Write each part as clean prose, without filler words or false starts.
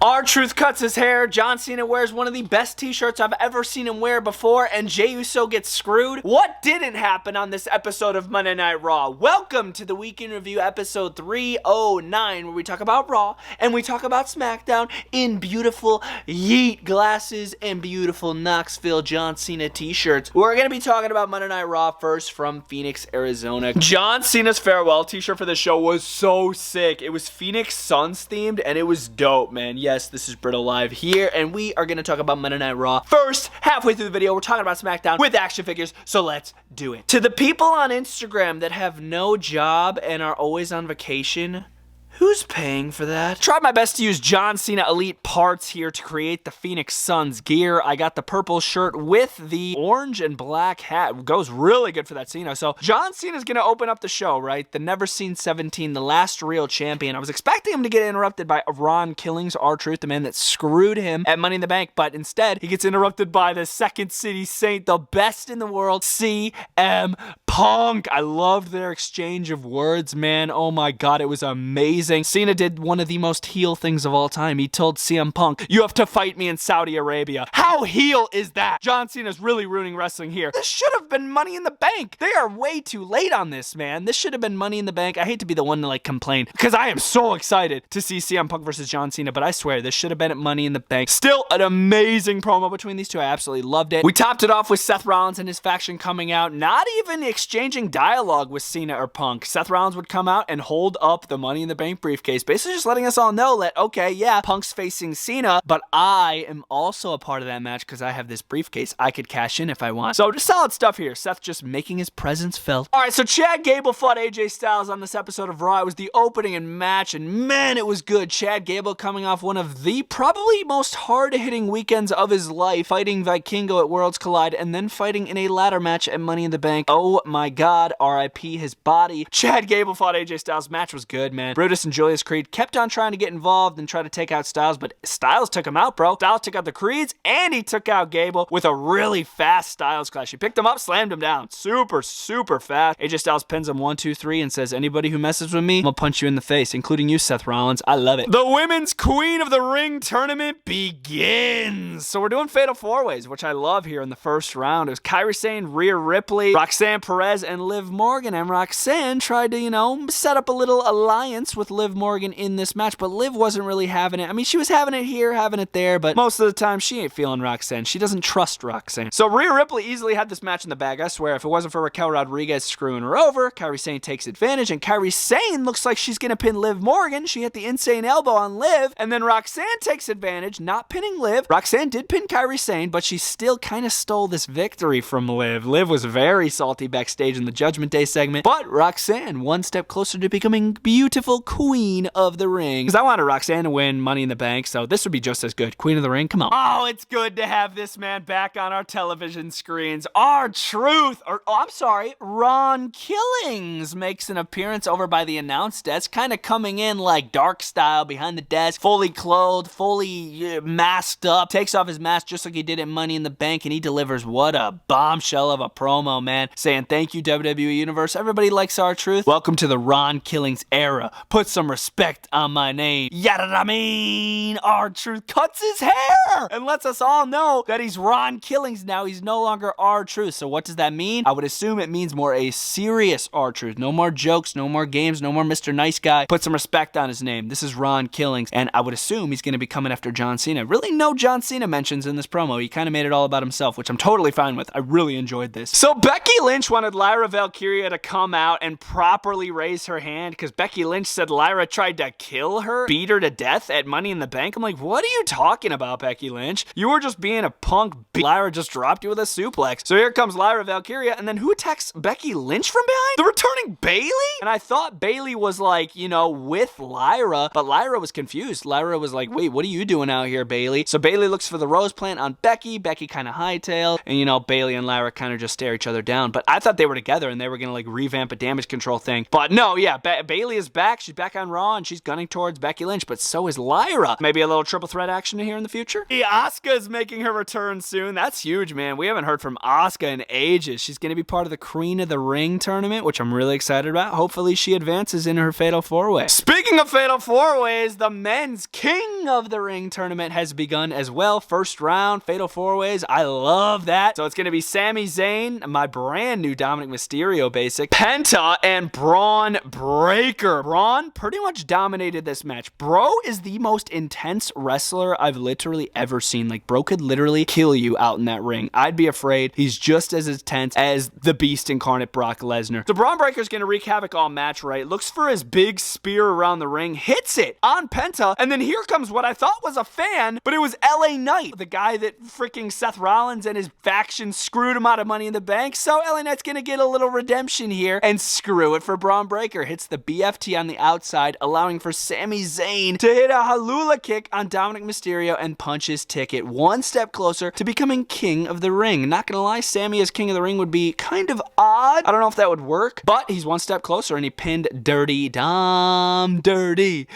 R-Truth cuts his hair, John Cena wears one of the best t-shirts I've ever seen him wear before, and Jey Uso gets screwed. What didn't happen on this episode of Monday Night Raw? Welcome to the Week in Review episode 309, where we talk about Raw, and we talk about Smackdown in beautiful Yeet glasses and beautiful Knoxville John Cena t-shirts. We're going to be talking about Monday Night Raw first from Phoenix, Arizona. John Cena's farewell t-shirt for the show was so sick. It was Phoenix Suns themed, and it was dope, man. Yes, this is Bretto Live here, and we are going to talk about Monday Night Raw. First, halfway through the video, we're talking about Smackdown with action figures, so let's do it. To the people on Instagram that have no job and are always on vacation, who's paying for that? Tried my best to use John Cena Elite parts here to create the Phoenix Suns gear. I got the purple shirt with the orange and black hat. It goes really good for that Cena. So John Cena's gonna open up the show, right? The Never Seen 17, the last real champion. I was expecting him to get interrupted by Ron Killings, R-Truth, the man that screwed him at Money in the Bank, but instead he gets interrupted by the Second City Saint, the best in the world, CM Punk. I loved their exchange of words, man. Oh my god, it was amazing. Cena did one of the most heel things of all time. He told CM Punk, "You have to fight me in Saudi Arabia." How heel is that? John Cena's really ruining wrestling here. This should have been Money in the Bank. They are way too late on this, man. This should have been Money in the Bank. I hate to be the one to like complain because I am so excited to see CM Punk versus John Cena, but I swear this should have been at Money in the Bank. Still an amazing promo between these two. I absolutely loved it. We topped it off with Seth Rollins and his faction coming out, not even exchanging dialogue with Cena or Punk. Seth Rollins would come out and hold up the Money in the Bank briefcase, basically just letting us all know that, okay, yeah, Punk's facing Cena, but I am also a part of that match because I have this briefcase I could cash in if I want. So just solid stuff here. Seth just making his presence felt. Alright, so Chad Gable fought AJ Styles on this episode of Raw. It was the opening and match, and man, it was good. Chad Gable coming off one of the probably most hard-hitting weekends of his life, fighting Vikingo at Worlds Collide, and then fighting in a ladder match at Money in the Bank. Oh my god, RIP his body. Chad Gable fought AJ Styles. Match was good, man. Brutus and Julius Creed kept on trying to get involved and try to take out Styles, but Styles took him out, bro. Styles took out the Creeds, and he took out Gable with a really fast Styles clash. He picked him up, slammed him down. Super, super fast. AJ Styles pins him 1, 2, 3 and says, "Anybody who messes with me, I'm gonna punch you in the face," including you, Seth Rollins. I love it. The Women's Queen of the Ring tournament begins. So we're doing Fatal 4-Ways, which I love here in the first round. It was Kairi Sane, Rhea Ripley, Roxanne Perez, and Liv Morgan. And Roxanne tried to, set up a little alliance with Liv Morgan in this match, but Liv wasn't really having it. I mean, she was having it here, having it there, but most of the time she ain't feeling Roxanne. She doesn't trust Roxanne. So Rhea Ripley easily had this match in the bag. I swear, if it wasn't for Raquel Rodriguez screwing her over, Kairi Sane takes advantage, and Kairi Sane looks like she's gonna pin Liv Morgan. She hit the insane elbow on Liv, and then Roxanne takes advantage, not pinning Liv. Roxanne did pin Kairi Sane, but she still kind of stole this victory from Liv. Liv was very salty backstage in the Judgment Day segment, but Roxanne one step closer to becoming beautiful queen of the ring. Because I wanted Roxanne to win Money in the Bank, so this would be just as good. Queen of the Ring, come on. Oh, it's good to have this man back on our television screens. R-Truth, Ron Killings makes an appearance over by the announce desk, kind of coming in like Dark style behind the desk, fully clothed, fully masked up, takes off his mask just like he did at Money in the Bank, and he delivers what a bombshell of a promo, man, saying thank you WWE Universe. Everybody likes R-Truth. Welcome to the Ron Killings era. Put some respect on my name. Yada I mean. R-Truth cuts his hair and lets us all know that he's Ron Killings now. He's no longer R-Truth. So what does that mean? I would assume it means more a serious R-Truth. No more jokes, no more games, no more Mr. Nice Guy. Put some respect on his name. This is Ron Killings, and I would assume he's going to be coming after John Cena. Really no John Cena mentions in this promo. He kind of made it all about himself, which I'm totally fine with. I really enjoyed this. So Becky Lynch wanted Lyra Valkyria to come out and properly raise her hand because Becky Lynch said Lyra tried to kill her, beat her to death at Money in the Bank. I'm like, what are you talking about, Becky Lynch? You were just being a punk. Lyra just dropped you with a suplex. So here comes Lyra Valkyria, and then who attacks Becky Lynch from behind? The returning Bayley? And I thought Bayley was like, with Lyra, but Lyra was confused. Lyra was like, wait, what are you doing out here, Bayley? So Bayley looks for the rose plant on Becky. Becky kind of hightail, and Bayley and Lyra kind of just stare each other down. But I thought they were together and they were gonna like revamp a damage control thing. But no, yeah, Bayley is back. She's back back on Raw, and she's gunning towards Becky Lynch, but so is Lyra. Maybe a little triple threat action here in the future? Asuka's making her return soon. That's huge, man. We haven't heard from Asuka in ages. She's going to be part of the Queen of the Ring tournament, which I'm really excited about. Hopefully she advances in her Fatal 4-Way. Speaking of Fatal 4-Ways, the men's King of the Ring tournament has begun as well. First round, Fatal 4-Ways. I love that. So it's going to be Sami Zayn, my brand new Dominic Mysterio basic, Penta, and Braun Breaker. Braun pretty much dominated this match. Bro is the most intense wrestler I've literally ever seen. Like, bro could literally kill you out in that ring. I'd be afraid. He's just as intense as the beast incarnate Brock Lesnar. So Braun Breaker's going to wreak havoc all match, right? Looks for his big spear around the ring, hits it on Penta, and then here comes what I thought was a fan, but it was LA Knight, the guy that freaking Seth Rollins and his faction screwed him out of Money in the Bank. So LA Knight's going to get a little redemption here and screw it for Braun Breaker. Hits the BFT on the outside, allowing for Sami Zayn to hit a Halula kick on Dominic Mysterio and punch his ticket one step closer to becoming King of the Ring. Not gonna lie, Sami as King of the Ring would be kind of odd. I don't know if that would work, but he's one step closer and he pinned Dirty Dom. Dirty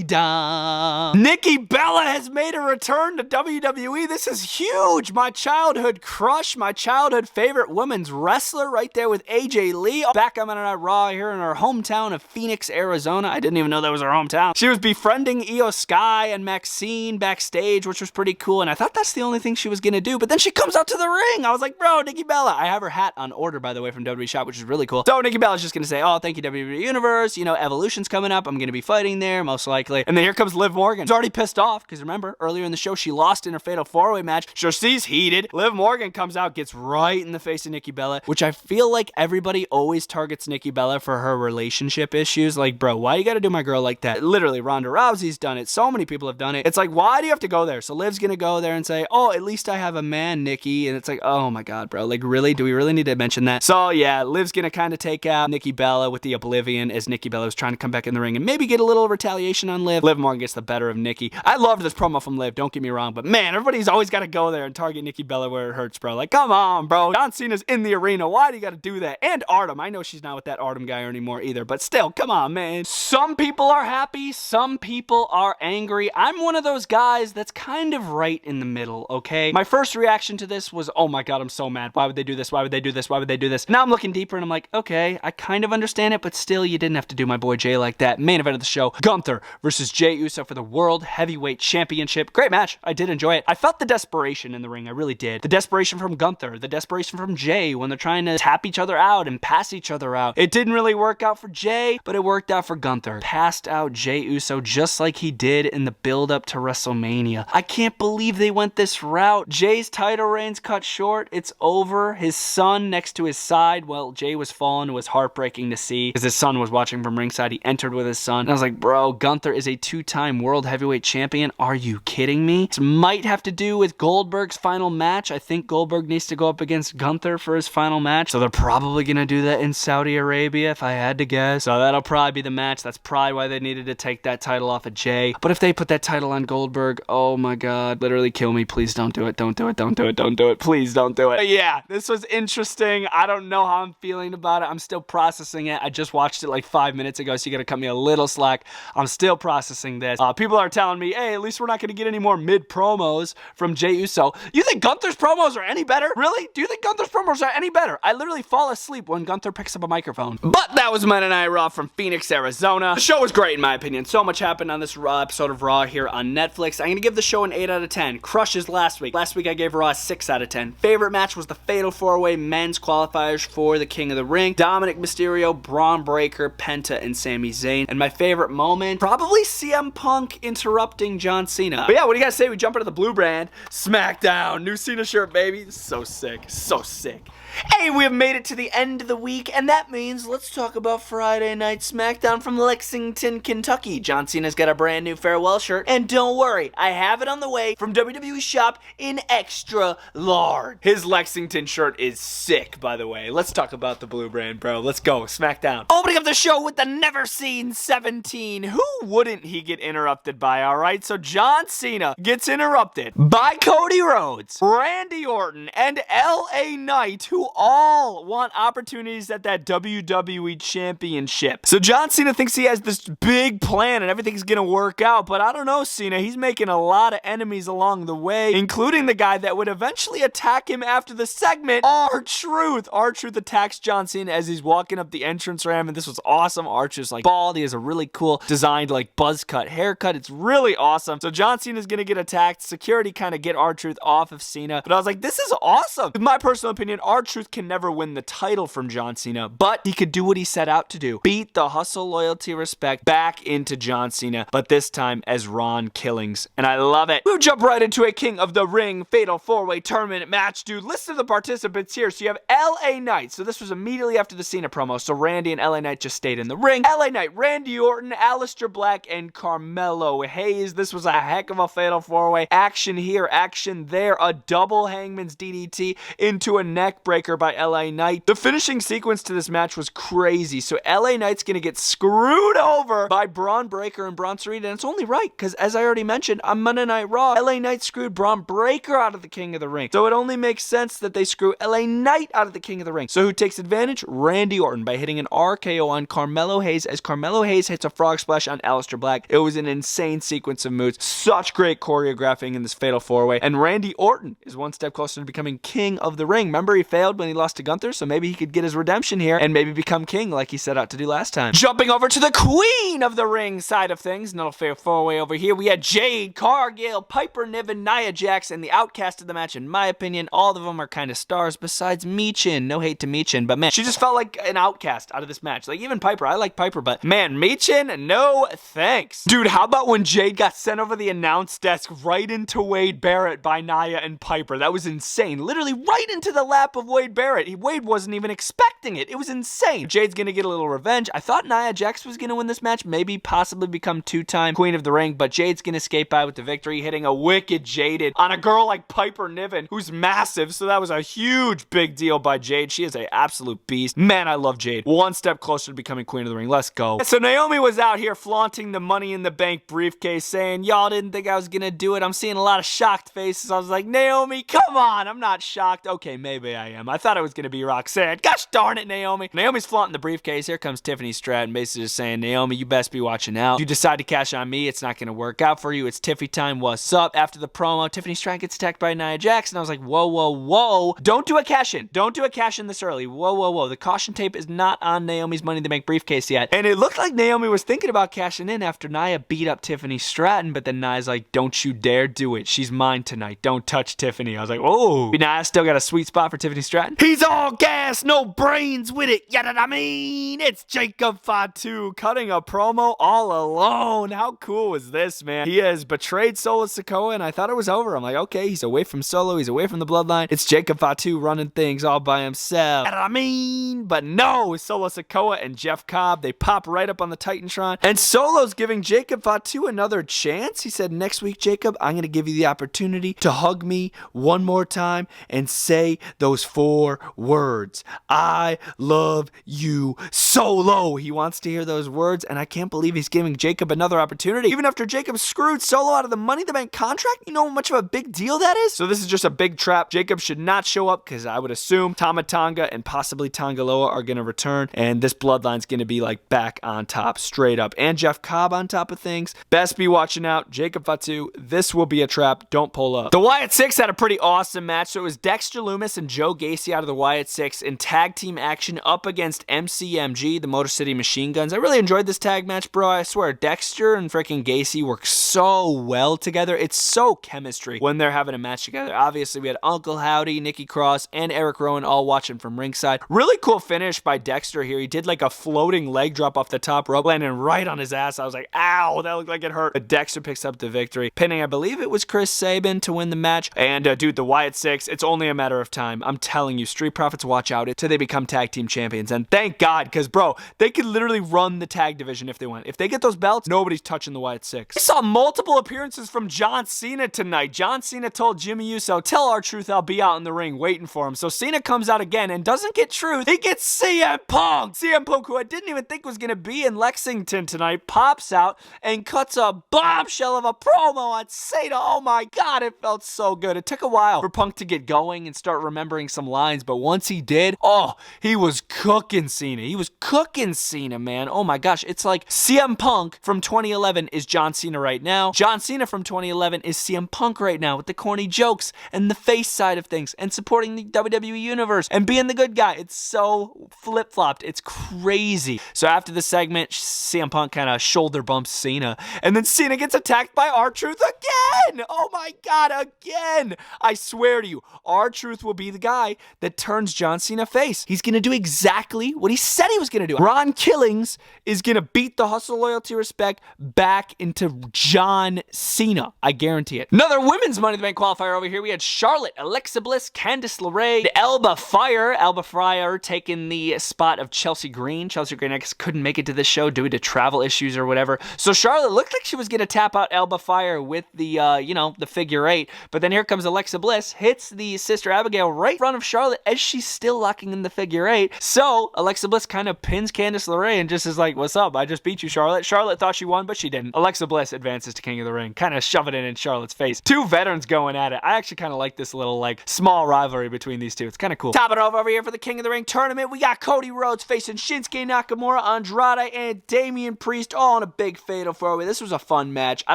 Dom. Nikki Bella has made a return to WWE. This is huge. My childhood crush, my childhood favorite women's wrestler right there with AJ Lee. Back on Monday Night Raw here in our hometown of Phoenix, Arizona. I didn't even know that was our hometown. She was befriending Io Sky and Maxine backstage, which was pretty cool, and I thought that's the only thing she was gonna do, but then she comes out to the ring. I was like, bro, Nikki Bella. I have her hat on order, by the way, from WWE Shop, which is really cool. So Nikki Bella's just gonna say, oh, thank you, WWE Universe. You know, Evolution's coming up. I'm gonna be fighting there, most likely. And then here comes Liv Morgan. She's already pissed off, because remember, earlier in the show, she lost in her Fatal 4-Way match. So she's heated. Liv Morgan comes out, gets right in the face of Nikki Bella, which I feel like everybody always targets Nikki Bella for her relationship issues. Like, bro, why you gotta do my girl like that? Literally, Ronda Rousey's done it. So many people have done it. It's like, why do you have to go there? So Liv's gonna go there and say, oh, at least I have a man, Nikki. And it's like, oh my God, bro. Like, really? Do we really need to mention that? So yeah, Liv's gonna kind of take out Nikki Bella with the Oblivion as Nikki Bella was trying to come back in the ring and maybe get a little retaliation on Liv. Liv Morgan gets the better of Nikki. I loved this promo from Liv, don't get me wrong, but man, everybody's always got to go there and target Nikki Bella where it hurts, bro. Like, come on, bro. John Cena's in the arena. Why do you got to do that? And Artem. I know she's not with that Artem guy anymore either, but still, come on, man. Some people are happy. Some people are angry. I'm one of those guys that's kind of right in the middle, okay? My first reaction to this was, oh my God, I'm so mad. Why would they do this? Why would they do this? Why would they do this? Now I'm looking deeper and I'm like, okay, I kind of understand it, but still, you didn't have to do my boy Jay like that. Main event of the show, Gunther versus Jey Uso for the World Heavyweight Championship. Great match. I did enjoy it. I felt the desperation in the ring. I really did. The desperation from Gunther, the desperation from Jay when they're trying to tap each other out and pass each other out. It didn't really work out for Jay, but it worked out for Gunther. Passed out Jey Uso just like he did in the build-up to WrestleMania. I can't believe they went this route. Jay's title reign's cut short. It's over. His son next to his side, well, Jay was fallen. It was heartbreaking to see because his son was watching from ringside. He entered with his son. And I was like, bro, Gunther is a two-time World Heavyweight Champion. Are you kidding me? This might have to do with Goldberg's final match. I think Goldberg needs to go up against Gunther for his final match. So they're probably going to do that in Saudi Arabia if I had to guess. So that'll probably be the match. That's probably why they needed to take that title off of Jay. But if they put that title on Goldberg, oh my God, literally kill me. Please don't do it. Don't do it. Don't do it. Don't do it. Please don't do it. But yeah, this was interesting. I don't know how I'm feeling about it. I'm still processing it. I just watched it like 5 minutes ago, so you got to cut me a little slack. I'm still processing this. People are telling me, hey, at least we're not going to get any more mid promos from Jey Uso. You think Gunther's promos are any better? Really? Do you think Gunther's promos are any better? I literally fall asleep when Gunther picks up a microphone. But that was Monday Night Raw from Phoenix, Arizona. The show was great in my opinion. So much happened on this Raw episode of Raw here on Netflix. I'm going to give the show an 8 out of 10. Crushes last week. Last week I gave Raw a 6 out of 10. Favorite match was the Fatal 4-Way men's qualifiers for the King of the Ring. Dominic Mysterio, Braun Breaker, Penta, and Sami Zayn. And my favorite moment, probably CM Punk interrupting John Cena. But yeah, what do you guys say we jump into the blue brand? Smackdown. New Cena shirt, baby. So sick. So sick. Hey, we have made it to the end of the week, and that means let's talk about Friday Night Smackdown from Lexington, Kentucky. John Cena's got a brand new farewell shirt, and don't worry, I have it on the way from WWE Shop in extra large. His Lexington shirt is sick, by the way. Let's talk about the blue brand, bro. Let's go, Smackdown. Opening up the show with the Never Seen 17. Who wouldn't he get interrupted by, alright? So John Cena gets interrupted by Cody Rhodes, Randy Orton, and LA Knight, who all want opportunities at that WWE Championship. So John Cena thinks thinks he has this big plan and everything's gonna work out, but I don't know, Cena. He's making a lot of enemies along the way, including the guy that would eventually attack him after the segment, R-Truth. R-Truth attacks John Cena as he's walking up the entrance ramp, and this was awesome. R-Truth's like bald. He has a really cool designed like buzz cut haircut. It's really awesome. So John Cena's gonna get attacked. Security kind of get R-Truth off of Cena, but I was like, this is awesome. In my personal opinion, R-Truth can never win the title from John Cena, but he could do what he set out to do. Beat the hustle, loyalty, respect back into John Cena, but this time as Ron Killings, and I love it. We'll jump right into a King of the Ring Fatal 4-Way Tournament match, dude. List of the participants here. So you have LA Knight. So this was immediately after the Cena promo. So Randy and LA Knight just stayed in the ring. LA Knight, Randy Orton, Aleister Black, and Carmelo Hayes. This was a heck of a Fatal 4-Way. Action here, action there. A double Hangman's DDT into a neck breaker by LA Knight. The finishing sequence to this match was crazy. So LA Knight's gonna get screwed over by Braun Breaker and Braun Strowman, and it's only right, because as I already mentioned, on Monday Night Raw, LA Knight screwed Braun Breaker out of the King of the Ring. So it only makes sense that they screw LA Knight out of the King of the Ring. So who takes advantage? Randy Orton by hitting an RKO on Carmelo Hayes as Carmelo Hayes hits a frog splash on Aleister Black. It was an insane sequence of moves. Such great choreographing in this Fatal 4-Way. And Randy Orton is one step closer to becoming King of the Ring. Remember, he failed when he lost to Gunther, so maybe he could get his redemption here and maybe become king like he set out to do last time. Jumping over to the Queen of the Ring side of things, another Fatal 4-Way over here. We had Jade, Cargill, Piper Niven, Nia Jax, and the outcast of the match. In my opinion, all of them are kind of stars besides Michin. No hate to Michin, but man, she just felt like an outcast out of this match. Like, even Piper, I like Piper, but man, Michin, no thanks. Dude, how about when Jade got sent over the announce desk right into Wade Barrett by Nia and Piper? That was insane. Literally right into the lap of Wade Barrett. Wade wasn't even expecting it. It was insane. Jade's gonna get a little revenge. I thought Nia Jax was gonna win this match, maybe possibly become two-time Queen of the Ring, but Jade's gonna escape by with the victory, hitting a wicked Jaded on a girl like Piper Niven, who's massive, so that was a huge big deal by Jade. She is an absolute beast. Man, I love Jade. One step closer to becoming Queen of the Ring. Let's go. So Naomi was out here flaunting the Money in the Bank briefcase, saying, y'all didn't think I was gonna do it. I'm seeing a lot of shocked faces. I was like, Naomi, come on. I'm not shocked. Okay, maybe I am. I thought it was gonna be Roxanne. Gosh darn it, Naomi. Naomi's flaunting the briefcase. Here comes Tiffany Stratton, basically just saying, Naomi, you best be watching out. If you decide to cash on me, it's not gonna work out for you. It's Tiffy time. What's up? After the promo, Tiffany Stratton gets attacked by Nia Jax, and I was like, whoa, whoa, whoa. Don't do a cash-in. Don't do a cash-in this early. Whoa, whoa, whoa. The caution tape is not on Naomi's Money in the Bank briefcase yet. And it looked like Naomi was thinking about cashing in after Nia beat up Tiffany Stratton, but then Nia's like, don't you dare do it. She's mine tonight. Don't touch Tiffany. I was like, oh. Nia still got a sweet spot for Tiffany Stratton. He's all gas, no brains with it. You know what I mean? It's Jacob Fatu cutting a promo all alone. How cool was this, man? He has betrayed Solo Sikoa, and I thought it was over. I'm like, okay, he's away from Solo. He's away from the bloodline. It's Jacob Fatu running things all by himself. You know what I mean? But no, Solo Sikoa and Jeff Cobb, they pop right up on the Titantron, and Solo's giving Jacob Fatu another chance. He said, next week, Jacob, I'm going to give you the opportunity to hug me one more time and say those 4 words. I love you, Solo. He wants to hear those words, and I can't believe he's giving Jacob another opportunity. Even after Jacob screwed Solo out of the Money in the Bank contract, you know how much of a big deal that is? So this is just a big trap. Jacob should not show up, because I would assume Tama Tonga and possibly Tongaloa are going to return, and this bloodline's going to be like back on top, straight up. And Jeff Cobb on top of things. Best be watching out. Jacob Fatu, this will be a trap. Don't pull up. The Wyatt Six had a pretty awesome match. So it was Dexter Lumis and Joe Gacy out of the Wyatt Six in tag team action up against MCMG, the Motor City Machine Guns. I really enjoyed this tag match, bro. I swear, Dexter and freaking Gacy work so well together. It's so chemistry when they're having a match together. Obviously, we had Uncle Howdy, Nikki Cross, and Eric Rowan all watching from ringside. Really cool finish by Dexter here. He did like a floating leg drop off the top rope, landing right on his ass. I was like, ow, that looked like it hurt. But Dexter picks up the victory, pinning, I believe it was Chris Sabin to win the match. And dude, the Wyatt Six, it's only a matter of time. I'm telling you, Street Profits, watch out until they become tag team champions. And thank God, because bro, they could literally run the tag division if they want. If they get those belts, nobody's touching the Wyatt Six. I saw multiple appearances from John Cena tonight. John Cena told Jimmy Uso, tell R-Truth I'll be out in the ring waiting for him. So Cena comes out again and doesn't get Truth. He gets CM Punk. CM Punk, who I didn't even think was going to be in Lexington tonight, pops out and cuts a bombshell of a promo on Cena. Oh my God, it felt so good. It took a while for Punk to get going and start remembering some lines, but once he did, oh, he was cooking Cena. He was cooking Cena, man. oh my gosh, it's like CM Punk from 2011 is John Cena right now. John Cena from 2011 is CM Punk right now, with the corny jokes and the face side of things and supporting the WWE universe and being the good guy. It's so flip-flopped. It's crazy. So after the segment, CM Punk kind of shoulder bumps Cena, and then Cena gets attacked by R-Truth again. Oh my God, again. I swear to you, R-Truth will be the guy that turns John Cena face. He's going to do exactly what he said he was going to do. Ron Killings is going to beat the Hustle, Loyalty, Respect back into John Cena. I guarantee it. Another women's Money in the Bank qualifier over here. We had Charlotte, Alexa Bliss, Candice LeRae, the Alba Fire taking the spot of Chelsea Green. Chelsea Green, I guess, couldn't make it to this show due to travel issues or whatever. So Charlotte looked like she was going to tap out Alba Fire with the, the figure eight. But then here comes Alexa Bliss, hits the Sister Abigail right in front of Charlotte as she's still locking in the figure eight. So Alexa Bliss kind of pins Candice LeRae and just is like, what's up? I just beat you, Charlotte. Charlotte thought she won, but she didn't. Alexa Bliss advances to King of the Ring, kind of shoving it in Charlotte's face. Two veterans going at it. I actually kind of like this little, small rivalry between these two. It's kind of cool. Top it off over here for the King of the Ring tournament. We got Cody Rhodes facing Shinsuke Nakamura, Andrade, and Damian Priest all in a big fatal four-way. This was a fun match. I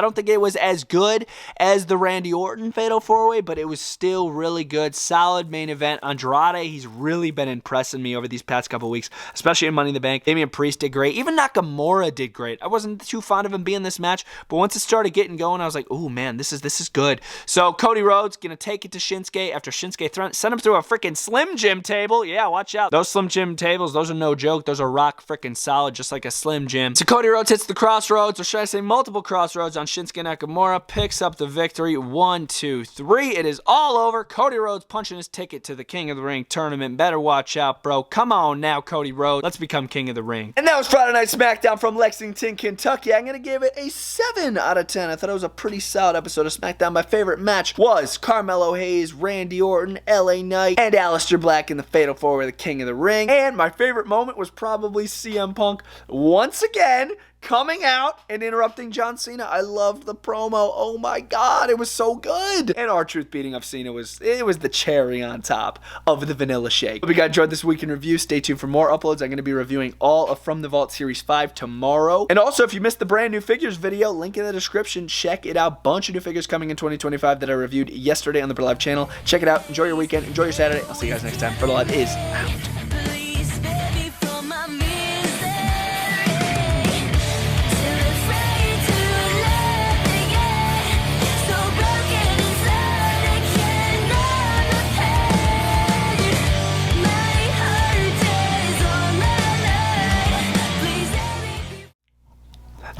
don't think it was as good as the Randy Orton fatal four-way, but it was still really good. Solid main event. Andrade, he's really been impressing me over these past couple weeks, especially in Money in the Bank. Damian Priest did great. Even Nakamura did great. I wasn't too fond of him being in this match, but once it started getting going, I was like, oh man, this is good. So Cody Rhodes gonna take it to Shinsuke after Shinsuke sent him through a freaking Slim Jim table. Yeah, watch out. Those Slim Jim tables, those are no joke. Those are rock freaking solid, just like a Slim Jim. So Cody Rhodes hits the crossroads, or should I say multiple crossroads on Shinsuke Nakamura, picks up the victory. 1, 2, 3. It is all over. Cody Rhodes punching his ticket to the King of the Ring tournament. Better watch out, bro. Come on now, Cody Rhodes. Let's become King of the Ring. And that was Friday Night Smackdown from Lexington, Kentucky. I'm going to give it a 7 out of 10. I thought it was a pretty solid episode of Smackdown. My favorite match was Carmelo Hayes, Randy Orton, LA Knight, and Aleister Black in the Fatal 4-Way, the King of the Ring. And my favorite moment was probably CM Punk once again coming out and interrupting John Cena. I loved the promo. Oh my God, it was so good. And R-Truth beating up Cena was the cherry on top of the vanilla shake. Hope you guys enjoyed this week in review. Stay tuned for more uploads. I'm going to be reviewing all of From the Vault Series 5 tomorrow. And also, if you missed the brand new figures video, link in the description. Check it out. Bunch of new figures coming in 2025 that I reviewed yesterday on the Bretto Live channel. Check it out. Enjoy your weekend. Enjoy your Saturday. I'll see you guys next time. Bretto Live is out.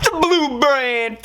The Blue Brand.